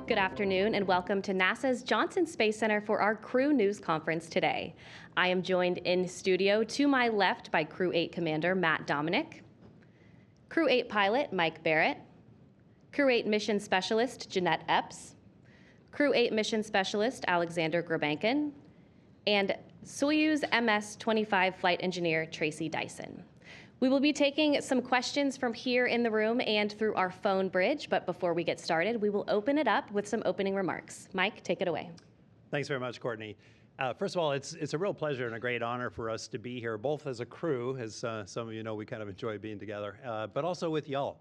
Good afternoon and welcome to NASA's Johnson Space Center for our Crew News Conference today. I am joined in studio to my left by Crew 8 Commander Matt Dominic, Crew 8 Pilot Mike Barrett, Crew 8 Mission Specialist Jeanette Epps, Crew 8 Mission Specialist Alexander Grabankin, and Soyuz MS-25 Flight Engineer Tracy Dyson. We will be taking some questions from here in the room and through our phone bridge, but before we get started, we will open it up with some opening remarks. Mike, take it away. Thanks very much, Courtney. First of all, it's a real pleasure and a great honor for us to be here, both as a crew, as some of you know we kind of enjoy being together, but also with y'all.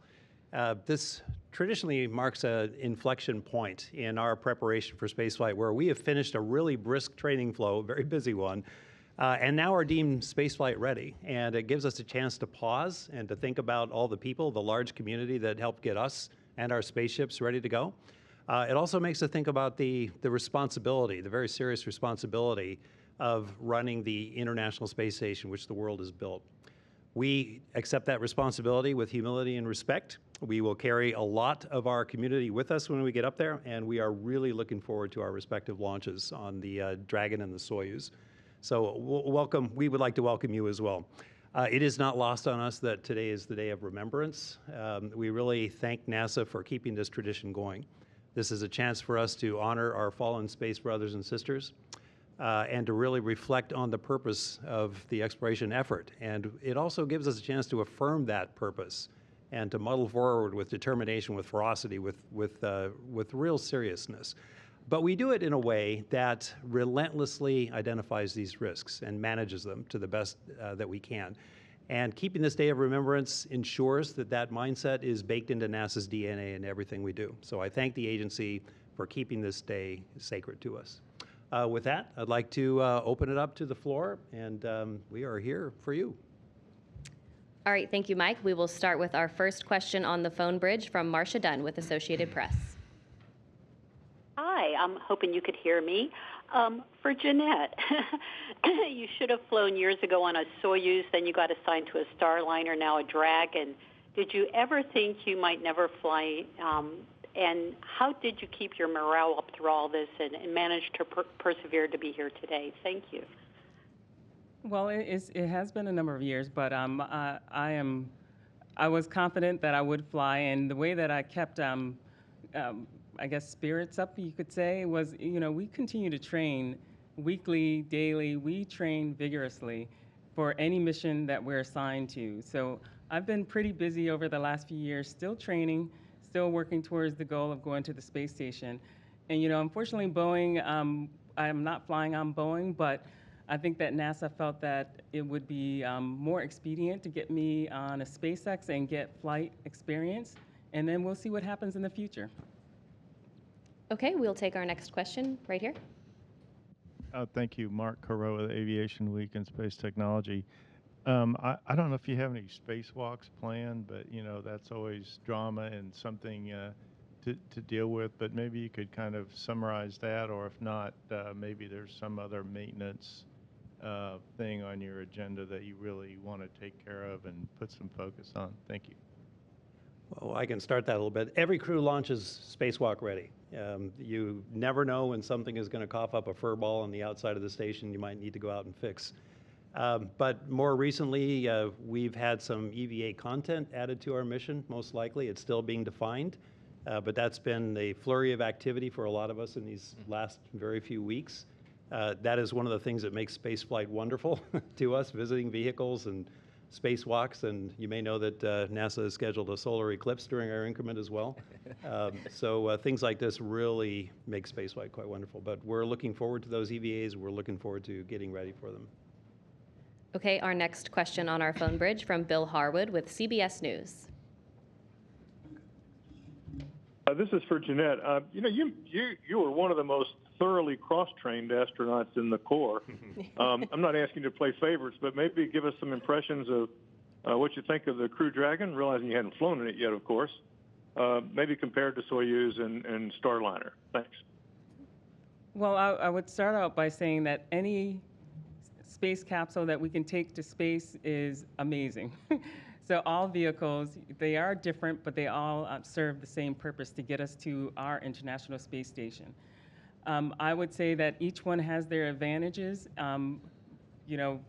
This traditionally marks an inflection point in our preparation for spaceflight, where we have finished a really brisk training flow, a very busy one, and now are deemed spaceflight ready. And it gives us a chance to pause and to think about all the people, the large community that helped get us and our spaceships ready to go. It also makes us think about the responsibility, the very serious responsibility of running the International Space Station, which the world has built. We accept that responsibility with humility and respect. We will carry a lot of our community with us when we get up there, and we are really looking forward to our respective launches on the Dragon and the Soyuz. So welcome. We would like to welcome you as well. It is not lost on us that today is the day of remembrance. We really thank NASA for keeping this tradition going. This is a chance for us to honor our fallen space brothers and sisters and to really reflect on the purpose of the exploration effort. And it also gives us a chance to affirm that purpose and to muddle forward with determination, with ferocity, with real seriousness. But we do it in a way that relentlessly identifies these risks and manages them to the best that we can. And keeping this day of remembrance ensures that that mindset is baked into NASA's DNA in everything we do. So I thank the agency for keeping this day sacred to us. With that, I'd like to open it up to the floor, and we are here for you. All right, thank you, Mike. We will start with our first question on the phone bridge from Marcia Dunn with Associated Press. Hi, I'm hoping you could hear me. For Jeanette, you should have flown years ago on a Soyuz, then you got assigned to a Starliner, now a Dragon. Did you ever think you might never fly? And how did you keep your morale up through all this and manage to persevere to be here today? Thank you. Well, it has been a number of years, but I was confident that I would fly, and the way that I kept I guess spirits up, you could say, was, we continue to train weekly, daily. We train vigorously for any mission that we're assigned to. So I've been pretty busy over the last few years, still training, still working towards the goal of going to the space station. And, unfortunately, Boeing, I'm not flying on Boeing, but I think that NASA felt that it would be more expedient to get me on a SpaceX and get flight experience, and then we'll see what happens in the future. Okay, we'll take our next question right here. Thank you, Mark Carreau with Aviation Week and Space Technology. I don't know if you have any spacewalks planned, but that's always drama and something to deal with. But maybe you could kind of summarize that, or if not, maybe there's some other maintenance thing on your agenda that you really want to take care of and put some focus on. Thank you. Well, I can start that a little bit. Every crew launches spacewalk ready. You never know when something is going to cough up a fur ball on the outside of the station you might need to go out and fix. But more recently, we've had some EVA content added to our mission, most likely. It's still being defined, but that's been a flurry of activity for a lot of us in these last very few weeks. That is one of the things that makes spaceflight wonderful to us, visiting vehicles and spacewalks, and you may know that NASA has scheduled a solar eclipse during our increment as well. So things like this really make spaceflight quite wonderful. But we're looking forward to those EVAs. We're looking forward to getting ready for them. Okay, our next question on our phone bridge from Bill Harwood with CBS News. This is for Jeanette. You were one of the most thoroughly cross-trained astronauts in the Corps. I'm not asking you to play favorites, but maybe give us some impressions of what you think of the Crew Dragon, realizing you hadn't flown in it yet, of course, maybe compared to Soyuz and Starliner. Thanks. Well, I would start out by saying that any space capsule that we can take to space is amazing. So all vehicles, they are different, but they all serve the same purpose to get us to our International Space Station. I would say that each one has their advantages. You know,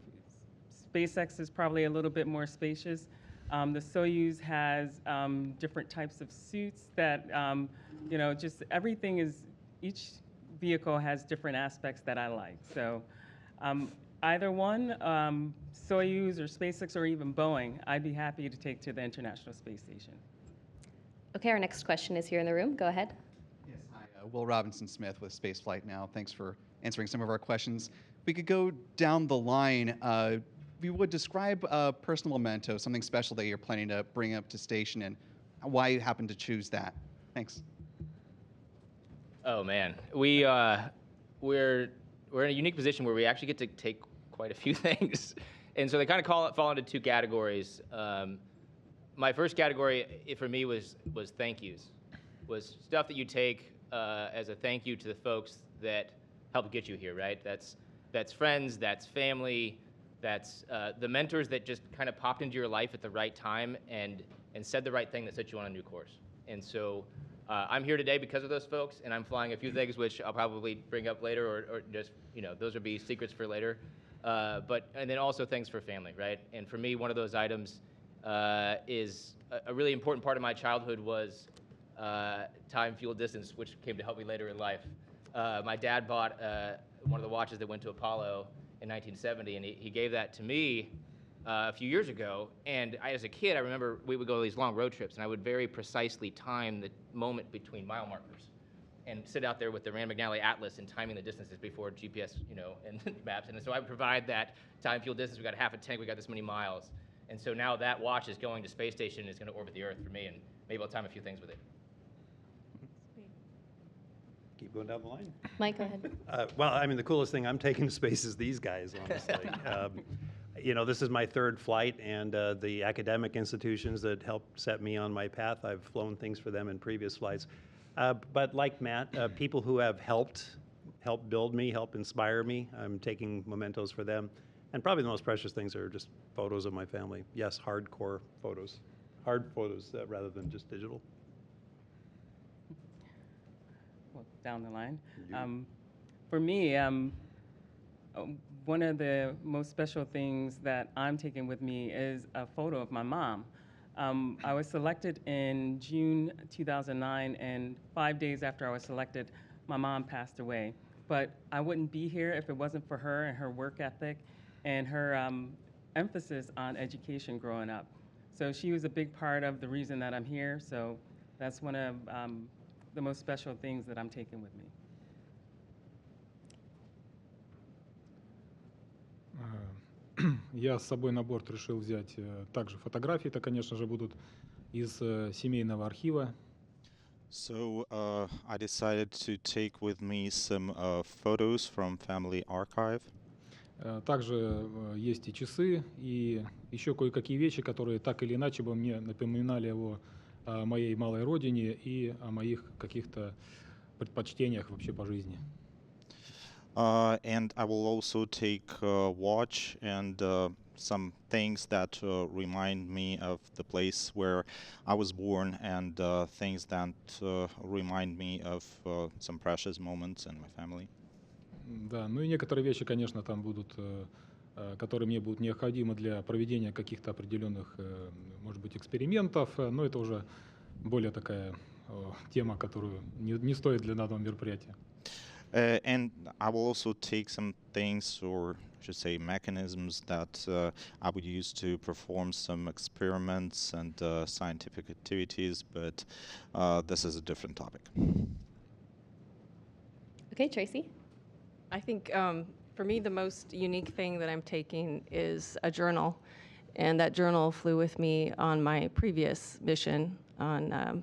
SpaceX is probably a little bit more spacious. The Soyuz has different types of suits that, you know, just everything is, each vehicle has different aspects that I like. So either one, Soyuz or SpaceX or even Boeing, I'd be happy to take to the International Space Station. Okay, our next question is here in the room. Go ahead. Yes, hi. Will Robinson-Smith with Spaceflight Now. Thanks for answering some of our questions. We could go down the line. If you would describe a personal memento, something special that you're planning to bring up to station, and why you happen to choose that. Thanks. Oh man, we're in a unique position where we actually get to take quite a few things, and so they kind of fall into two categories. My first category for me was thank yous, was stuff that you take as a thank you to the folks that helped get you here, right? That's friends, that's family, that's the mentors that just kind of popped into your life at the right time and said the right thing that set you on a new course. And so I'm here today because of those folks, and I'm flying a few things which I'll probably bring up later, or just, you know, those would be secrets for later. And then also thanks for family, right? And for me, one of those items is a really important part of my childhood was time, fuel, distance, which came to help me later in life. My dad bought one of the watches that went to Apollo in 1970, and he gave that to me a few years ago. And as a kid, I remember we would go to these long road trips, and I would very precisely time the moment between mile markers and sit out there with the Rand McNally Atlas and timing the distances before GPS, you know, and maps. And so I would provide that time, fuel, distance. We got half a tank, we got this many miles. And so now that watch is going to space station and is going to orbit the Earth for me, and maybe I'll time a few things with it. Keep going down the line. Mike, go ahead. Well, I mean, the coolest thing I'm taking to space is these guys, honestly. You know, this is my third flight, and the academic institutions that helped set me on my path, I've flown things for them in previous flights. But like Matt, people who have helped build me, help inspire me, I'm taking mementos for them. And probably the most precious things are just photos of my family. Yes, hardcore photos. Hard photos rather than just digital. Well, down the line. For me, one of the most special things that I'm taking with me is a photo of my mom. I was selected in June 2009, and 5 days after I was selected, my mom passed away. But I wouldn't be here if it wasn't for her and her work ethic and her emphasis on education growing up. So she was a big part of the reason that I'm here. So that's one of the most special things that I'm taking with me. Я с собой на борт решил взять также фотографии, это, конечно же, будут из семейного архива. So I decided to take with me some photos from family archive. Также есть и часы, и еще кое-какие вещи, которые так или иначе бы мне напоминали о моей малой родине и о моих каких-то предпочтениях вообще по жизни. And I will also take a watch and some things that remind me of the place where I was born, and things that remind me of some precious moments in my family. Да, ну и некоторые вещи, конечно, там будут, которые мне будут необходимы для проведения каких-то определенных, может быть, экспериментов, но это уже более такая тема, которую не стоит для данного мероприятия. And I will also take some things, or I should say mechanisms, that I would use to perform some experiments and scientific activities, but this is a different topic. Okay, Tracy. I think for me, the most unique thing that I'm taking is a journal. And that journal flew with me on my previous mission on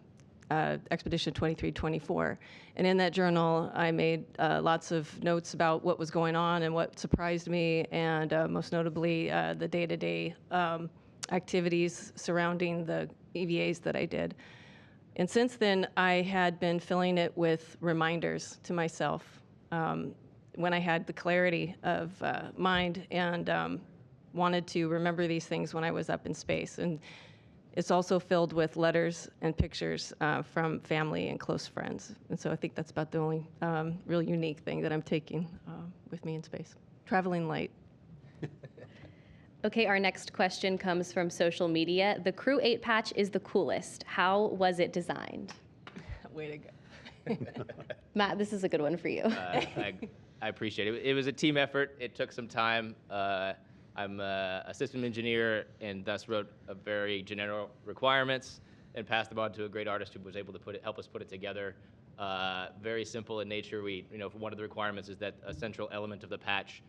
Expedition 2324. And in that journal, I made lots of notes about what was going on and what surprised me, and most notably the day-to-day activities surrounding the EVAs that I did. And since then, I had been filling it with reminders to myself when I had the clarity of mind and wanted to remember these things when I was up in space. And it's also filled with letters and pictures from family and close friends. And so I think that's about the only real unique thing that I'm taking with me in space. Traveling light. Okay, our next question comes from social media. The Crew 8 patch is the coolest. How was it designed? Way to go. Matt, this is a good one for you. I appreciate it. It was a team effort. It took some time. I'm a system engineer and thus wrote a very general requirements and passed them on to a great artist who was able to help us put it together. Very simple in nature. One of the requirements is that a central element of the patch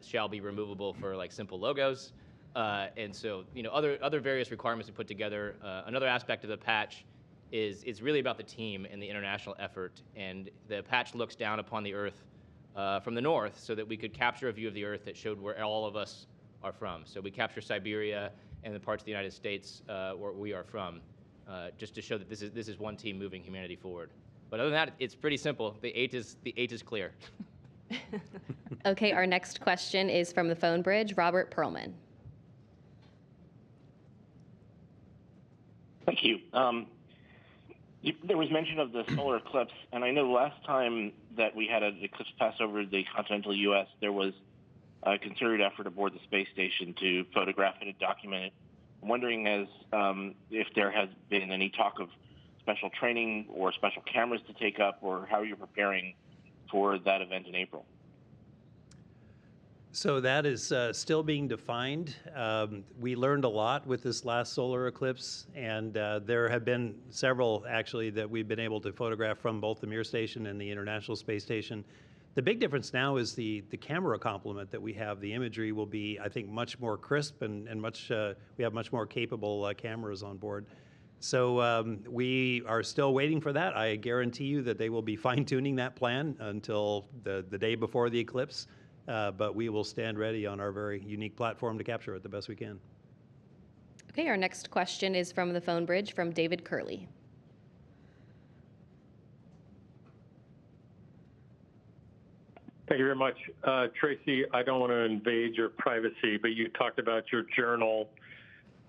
shall be removable for like simple logos. And so, other various requirements we put together. Another aspect of the patch is it's really about the team and the international effort. And the patch looks down upon the Earth from the north so that we could capture a view of the Earth that showed where all of us are from. So we capture Siberia and the parts of the United States where we are from, just to show that this is one team moving humanity forward. But other than that, it's pretty simple. The eight is clear. Okay, our next question is from the phone bridge, Robert Perlman. Thank you. There was mention of the solar eclipse, and I know last time that we had an eclipse pass over the continental U.S., there was a concerted effort aboard the space station to photograph it and document it. I'm wondering if there has been any talk of special training or special cameras to take up, or how you're preparing for that event in April. So that is still being defined. We learned a lot with this last solar eclipse, and there have been several actually that we've been able to photograph from both the Mir Station and the International Space Station. The big difference now is the camera complement that we have. The imagery will be, I think, much more crisp and we have much more capable cameras on board. So we are still waiting for that. I guarantee you that they will be fine-tuning that plan until the day before the eclipse. But we will stand ready on our very unique platform to capture it the best we can. Okay, our next question is from the phone bridge from David Curley. Thank you very much. Tracy, I don't want to invade your privacy, but you talked about your journal.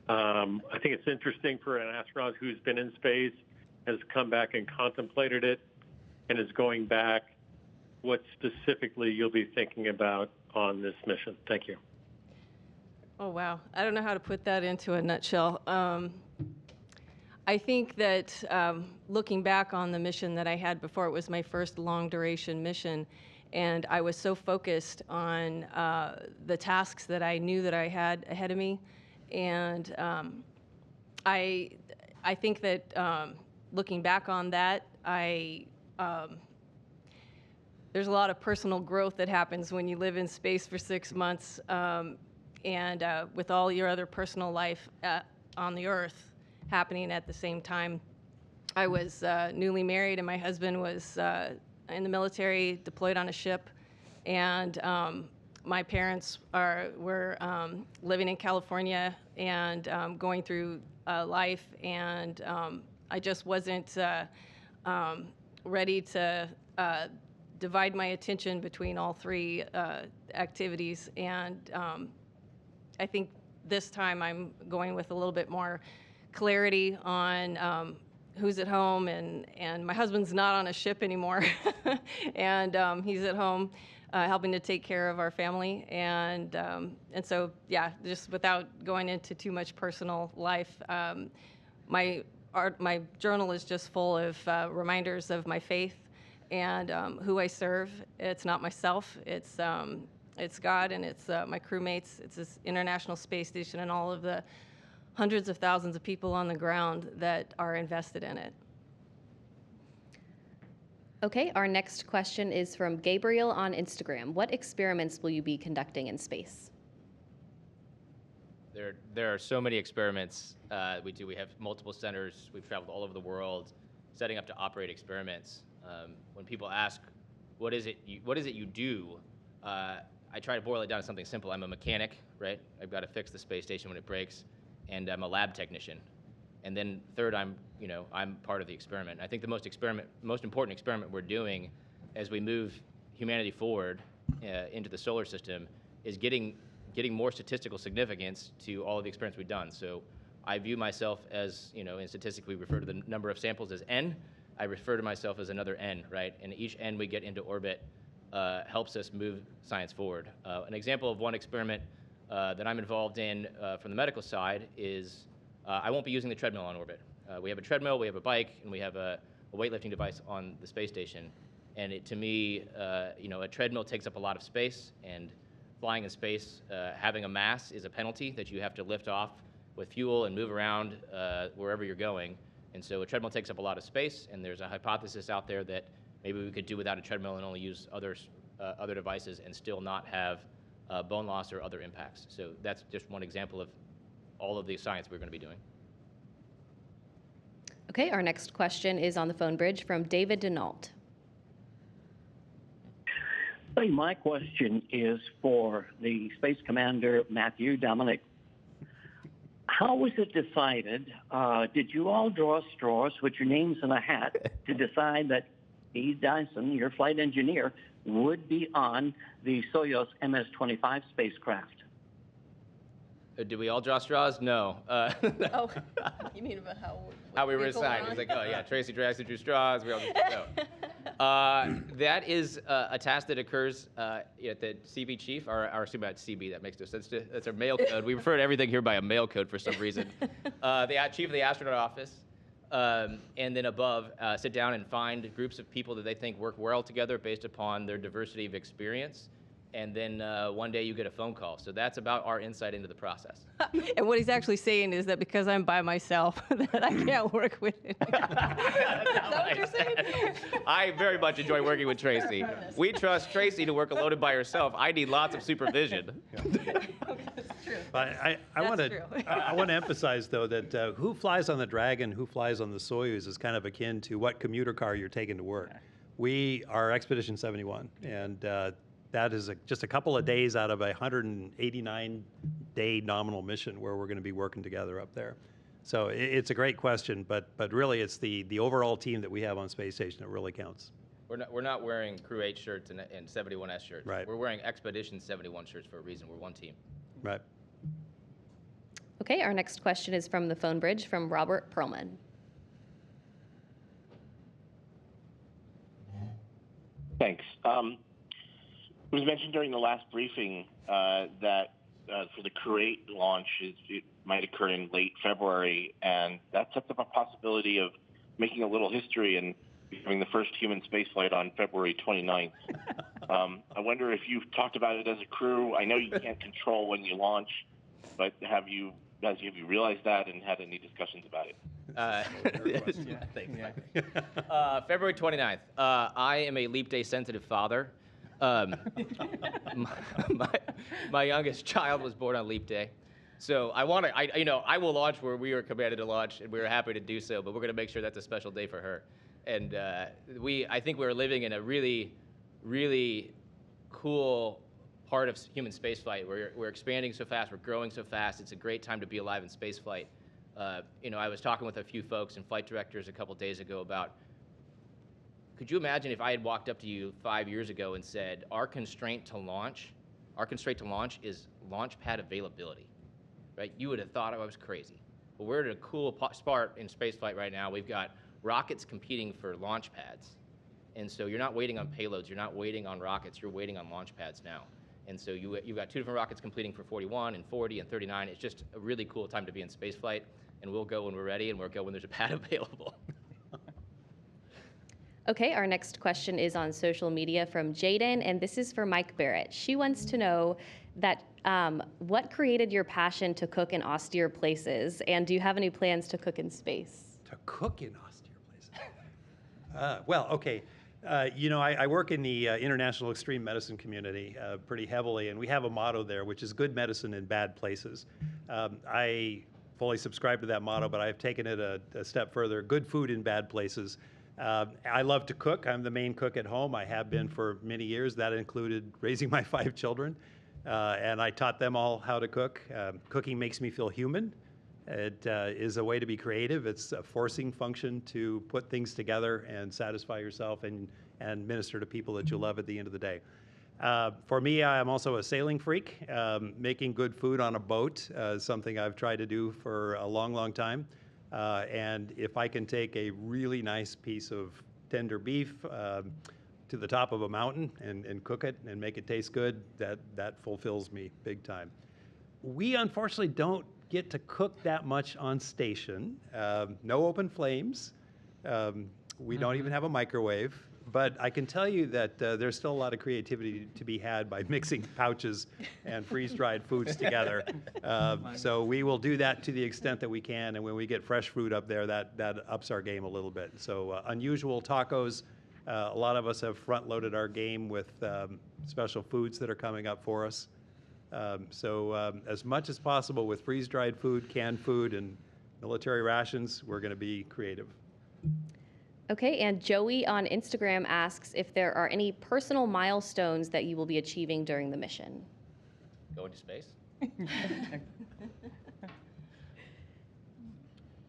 I think it's interesting for an astronaut who's been in space, has come back and contemplated it, and is going back. What specifically you'll be thinking about on this mission? Thank you. Oh, wow. I don't know how to put that into a nutshell. I think that looking back on the mission that I had before, it was my first long-duration mission, and I was so focused on the tasks that I knew that I had ahead of me. And I think that looking back on that, there's a lot of personal growth that happens when you live in space for 6 months, and with all your other personal life on the Earth happening at the same time. I was newly married, and my husband was in the military, deployed on a ship, and my parents were living in California and going through life, and I just wasn't ready to divide my attention between all three activities. And I think this time I'm going with a little bit more clarity on who's at home, and my husband's not on a ship anymore. And he's at home helping to take care of our family. And so, yeah, just without going into too much personal life, my journal is just full of reminders of my faith and who I serve. It's not myself. It's God, and it's my crewmates. It's this International Space Station and all of the hundreds of thousands of people on the ground that are invested in it. Okay, our next question is from Gabriel on Instagram. What experiments will you be conducting in space? There are so many experiments we do. We have multiple centers. We've traveled all over the world, setting up to operate experiments. When people ask, what is it you do? I try to boil it down to something simple. I'm a mechanic, right? I've got to fix the space station when it breaks, and I'm a lab technician. And then third, I'm part of the experiment. I think the most important experiment we're doing as we move humanity forward into the solar system is getting more statistical significance to all of the experiments we've done. So I view myself as, in statistics we refer to the number of samples as N. I refer to myself as another N, right? And each N we get into orbit helps us move science forward. An example of one experiment that I'm involved in from the medical side is I won't be using the treadmill on orbit. We have a treadmill, we have a bike, and we have a weightlifting device on the space station. And to me, a treadmill takes up a lot of space, and flying in space, having a mass is a penalty that you have to lift off with fuel and move around wherever you're going. And so a treadmill takes up a lot of space, and there's a hypothesis out there that maybe we could do without a treadmill and only use other devices and still not have bone loss or other impacts. So that's just one example of all of the science we're going to be doing. Okay, our next question is on the phone bridge from David Denault. Hey, my question is for the Space Commander, Matthew Dominic. How was it decided? Did you all draw straws, put your names in a hat to decide that Steve Dyson, your flight engineer, would be on the Soyuz MS-25 spacecraft? Did we all draw straws? No. Oh, you mean about how we were assigned. It's like, oh yeah, Tracy drew straws. We all no. That is a task that occurs at the CB chief, or assume about CB. That makes no sense. That's our mail code. We refer to everything here by a mail code for some reason. The chief of the astronaut office, and then above, sit down and find groups of people that they think work well together based upon their diversity of experience. And then one day you get a phone call. So that's about our insight into the process. And what he's actually saying is that because I'm by myself, that I can't work with him. Is that what you're saying? I very much enjoy working with Tracy. We trust Tracy to work loaded by herself. I need lots of supervision. That's true. But I want to emphasize, though, that who flies on the Dragon, who flies on the Soyuz is kind of akin to what commuter car you're taking to work. We are Expedition 71, and that is just a couple of days out of a 189-day nominal mission where we're going to be working together up there. So it's a great question, but really it's the overall team that we have on Space Station that really counts. We're not wearing Crew 8 shirts and 71S shirts. Right. We're wearing Expedition 71 shirts for a reason. We're one team. Right. Okay, our next question is from the phone bridge from Robert Perlman. Thanks. It was mentioned during the last briefing that for the Crew 8 launch, it might occur in late February, and that sets up a possibility of making a little history and becoming the first human spaceflight on February 29th. I wonder if you've talked about it as a crew. I know you can't control when you launch, but have you realized that and had any discussions about it? February 29th. I am a leap day sensitive father. My youngest child was born on leap day. So I will launch where we were commanded to launch, and we were happy to do so, but we're going to make sure that's a special day for her. And I think we're living in a really, really cool part of human spaceflight. We're expanding so fast, we're growing so fast. It's a great time to be alive in spaceflight. I was talking with a few folks and flight directors a couple days ago about, could you imagine if I had walked up to you 5 years ago and said, our constraint to launch is launch pad availability, right? You would have thought I was crazy. But we're at a cool spot in spaceflight right now. We've got rockets competing for launch pads. And so you're not waiting on payloads, you're not waiting on rockets, you're waiting on launch pads now. And so you've got two different rockets competing for 41 and 40 and 39. It's just a really cool time to be in spaceflight, and we'll go when we're ready, and we'll go when there's a pad available. Okay, our next question is on social media from Jaden, and this is for Mike Barrett. She wants to know that what created your passion to cook in austere places, and do you have any plans to cook in space? To cook in austere places? Well, okay. I work in the international extreme medicine community pretty heavily, and we have a motto there, which is good medicine in bad places. I fully subscribe to that motto, but I've taken it a step further, good food in bad places. I love to cook. I'm the main cook at home. I have been for many years. That included raising my 5 children, and I taught them all how to cook. Cooking makes me feel human. It is a way to be creative. It's a forcing function to put things together and satisfy yourself and minister to people that you love at the end of the day. For me, I'm also a sailing freak. Making good food on a boat is something I've tried to do for a long, long time. And if I can take a really nice piece of tender beef to the top of a mountain and cook it and make it taste good, that fulfills me big time. We unfortunately don't get to cook that much on station. No open flames. We don't even have a microwave. But I can tell you that there's still a lot of creativity to be had by mixing pouches and freeze-dried foods together. So we will do that to the extent that we can, and when we get fresh fruit up there, that ups our game a little bit. So unusual tacos. A lot of us have front-loaded our game with special foods that are coming up for us. So as much as possible with freeze-dried food, canned food, and military rations, we're going to be creative. Okay, and Joey on Instagram asks if there are any personal milestones that you will be achieving during the mission. Going to space?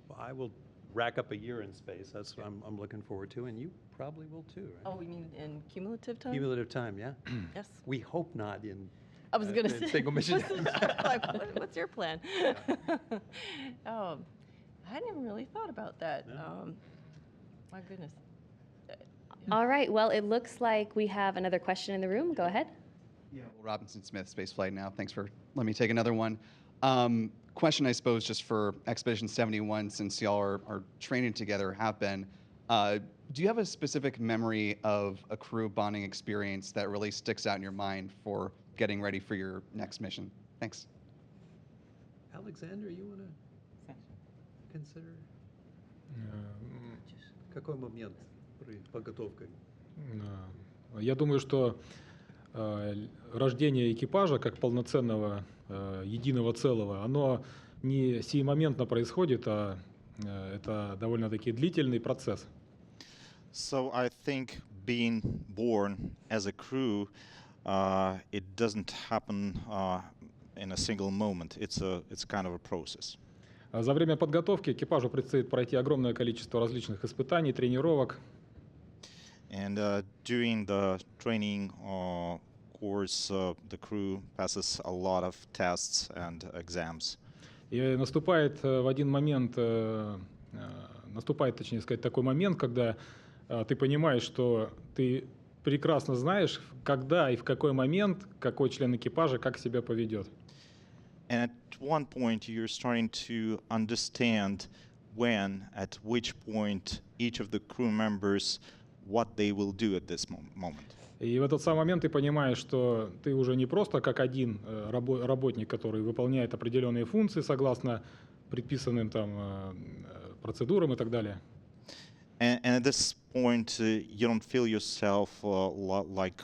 Well, I will rack up a year in space. That's what I'm looking forward to, and you probably will too, right? Oh, we mean in cumulative time? Cumulative time, yeah. Yes. We hope not in I was going to say. single mission. What's your plan? I hadn't really thought about that. No. My goodness. All right, well, it looks like we have another question in the room. Go ahead. Yeah, well, Robinson Smith, Spaceflight Now. Thanks for letting me take another one. Question, I suppose, just for Expedition 71, since y'all are training together, have been. Do you have a specific memory of a crew bonding experience that really sticks out in your mind for getting ready for your next mission? Thanks. Alexander, you want to consider? Какой момент при подготовке? Я думаю, что рождение экипажа как полноценного единого целого, оно не сиюмоментно происходит, а это довольно-таки длительный процесс. So I think being born as a crew, it doesn't happen in a single moment. It's kind of a process. За время подготовки экипажу предстоит пройти огромное количество различных испытаний, тренировок. And during the training course, the crew passes a lot of tests and exams. И наступает в один момент, точнее сказать, такой момент, когда ты понимаешь, что ты прекрасно знаешь, когда и в какой момент какой член экипажа как себя поведет. And at one point, you're starting to understand when, at which point, each of the crew members, what they will do at this moment. И в этот самый момент ты понимаешь, что ты уже не просто как один работник, который выполняет определенные функции согласно предписанным там процедурам и так далее. And at this point, you don't feel yourself like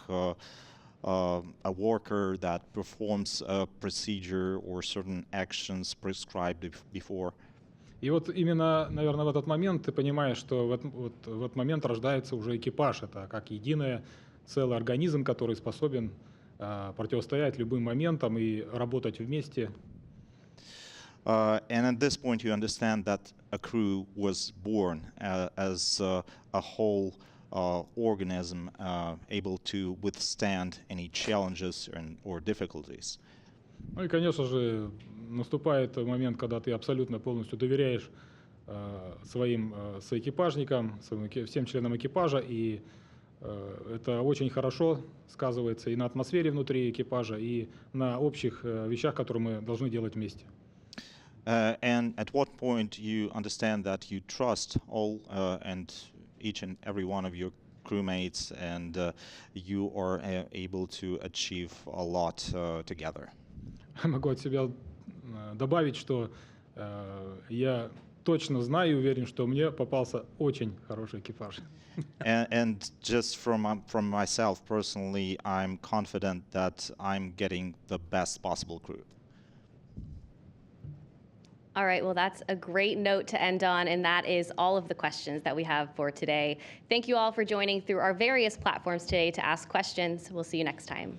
a worker that performs a procedure or certain actions prescribed before. И вот именно, наверное, в этот момент ты понимаешь, что в этот момент рождается уже экипаж. Это как единое целый организм, который способен противостоять любым моментам и работать вместе. And at this point, you understand that a crew was born as a whole organism able to withstand any challenges or difficulties. Ну и, конечно же, наступает момент, когда ты абсолютно полностью доверяешь своим соэкипажникам, всем членам экипажа, и это очень хорошо сказывается и на атмосфере внутри экипажа, и на общих вещах, которые мы должны делать вместе. And at what point you understand that you trust all and each and every one of your crewmates, and you are able to achieve a lot together. Могу от себя добавить, что я точно знаю и уверен, что мне попался очень хороший экипаж. And just from myself personally, I'm confident that I'm getting the best possible crew. All right, well, that's a great note to end on, and that is all of the questions that we have for today. Thank you all for joining through our various platforms today to ask questions. We'll see you next time.